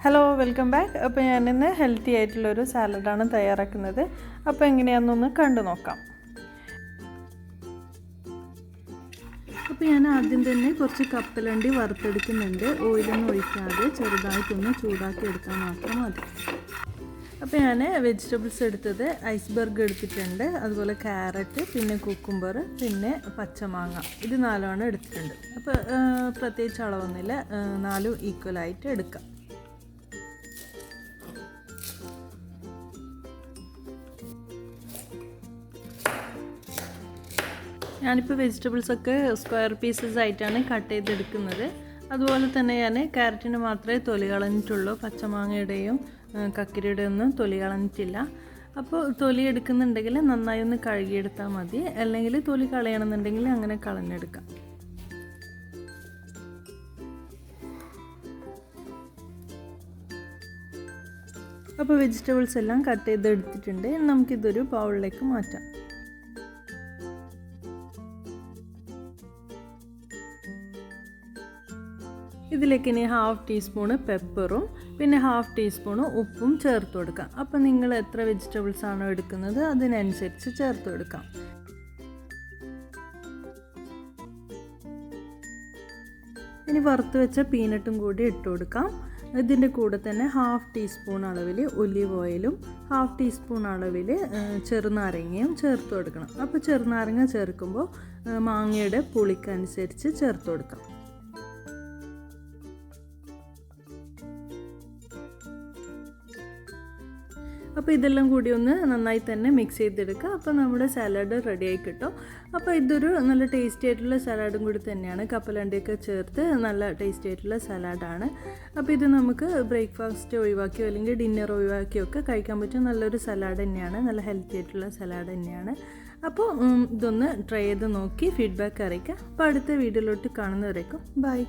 Hello welcome back. അപ്പോൾ ഞാനിന്ന് healthy ആയിട്ടുള്ളൊരു സാലഡാണ് തയ്യാറാക്കുന്നത്. അപ്പോൾ എങ്ങനെയാണെന്നൊന്ന് കണ്ടു നോക്കാം. അപ്പോൾ ഞാൻ ആദ്യം തന്നെ കുറച്ച് കപ്പലണ്ടി വറുത്തെടുക്കുന്നുണ്ട്. ഓയിലൊന്നും ഒഴിക്കാതെ ചെറുതായിട്ടൊന്ന് ചൂടാക്കി എടുക്കാൻ മാത്രം മതി. അപ്പോൾ ഞാൻ വെജിറ്റബിൾസ് എടുത്തത് ഐസ്ബർഗ് എടുത്തിട്ടുണ്ട്, അതുപോലെ ക്യാരറ്റ്, പിന്നെ കുക്കുംബർ, പിന്നെ പച്ചമാങ്ങ, ഇത് 4 എടുത്തിട്ടുണ്ട്. അപ്പോൾ പ്രത്യേകിച്ച് അളവൊന്നുമില്ല, 4 ഈക്വലായിട്ട് എടുക്കാം. ഞാനിപ്പോൾ വെജിറ്റബിൾസൊക്കെ സ്ക്വയർ പീസസ് ആയിട്ടാണ് കട്ട് ചെയ്തെടുക്കുന്നത്. അതുപോലെ തന്നെ ഞാൻ ക്യാരറ്റിന് മാത്രമേ തൊലി കളഞ്ഞിട്ടുള്ളൂ, പച്ചമാങ്ങയുടെയും കക്കിരിയുടെയും ഒന്നും തൊലി കളഞ്ഞിട്ടില്ല. അപ്പോൾ തൊലി എടുക്കുന്നുണ്ടെങ്കിൽ നന്നായി ഒന്ന് കഴുകിയെടുത്താൽ മതി, അല്ലെങ്കിൽ തൊലി കളയണമെന്നുണ്ടെങ്കിൽ അങ്ങനെ കളഞ്ഞെടുക്കാം. അപ്പോൾ വെജിറ്റബിൾസ് എല്ലാം കട്ട് ചെയ്തെടുത്തിട്ടുണ്ട്. നമുക്കിതൊരു ബൗളിലേക്ക് മാറ്റാം. ഇതിലേക്ക് ഇനി 1/2 ടീസ്പൂണ് പെപ്പറും പിന്നെ 1/2 ടീസ്പൂണ് ഉപ്പും ചേർത്ത് കൊടുക്കാം. അപ്പോൾ നിങ്ങൾ എത്ര വെജിറ്റബിൾസ് ആണോ എടുക്കുന്നത് അതിനനുസരിച്ച് ചേർത്ത് കൊടുക്കാം. ഇനി വറുത്ത് വെച്ച പീനട്ടും കൂടി ഇട്ട് കൊടുക്കാം. ഇതിൻ്റെ കൂടെ തന്നെ 1/2 ടീസ്പൂൺ അളവിൽ ഒലിവ് ഓയിലും 1/2 ടീസ്പൂൺ അളവിൽ ചെറുനാരങ്ങയും ചേർത്ത് കൊടുക്കണം. അപ്പോൾ ചെറുനാരങ്ങ ചേർക്കുമ്പോൾ മാങ്ങയുടെ പുളിക്കനുസരിച്ച് ചേർത്ത് കൊടുക്കാം. അപ്പോൾ ഇതെല്ലാം കൂടി ഒന്ന് നന്നായി തന്നെ മിക്സ് ചെയ്തെടുക്കുക. അപ്പോൾ നമ്മുടെ സാലഡ് റെഡിയായി കിട്ടും. അപ്പോൾ ഇതൊരു നല്ല ടേസ്റ്റി ആയിട്ടുള്ള സലാഡും കൂടി തന്നെയാണ്. കപ്പലണ്ടിയൊക്കെ ചേർത്ത് നല്ല ടേസ്റ്റി ആയിട്ടുള്ള സലാഡാണ്. അപ്പോൾ ഇത് നമുക്ക് ബ്രേക്ക്ഫാസ്റ്റ് ഒഴിവാക്കിയോ അല്ലെങ്കിൽ ഡിന്നർ ഒഴിവാക്കിയോ ഒക്കെ കഴിക്കാൻ പറ്റും നല്ലൊരു സലാഡ് തന്നെയാണ്, നല്ല ഹെൽത്തി ആയിട്ടുള്ള സലാഡ് തന്നെയാണ്. അപ്പോൾ ഇതൊന്ന് ട്രൈ ചെയ്ത് നോക്കി ഫീഡ്ബാക്ക് അറിയിക്കുക. അപ്പോൾ അടുത്ത വീഡിയോയിലോട്ട് കാണുന്നവരേക്കും ബൈ.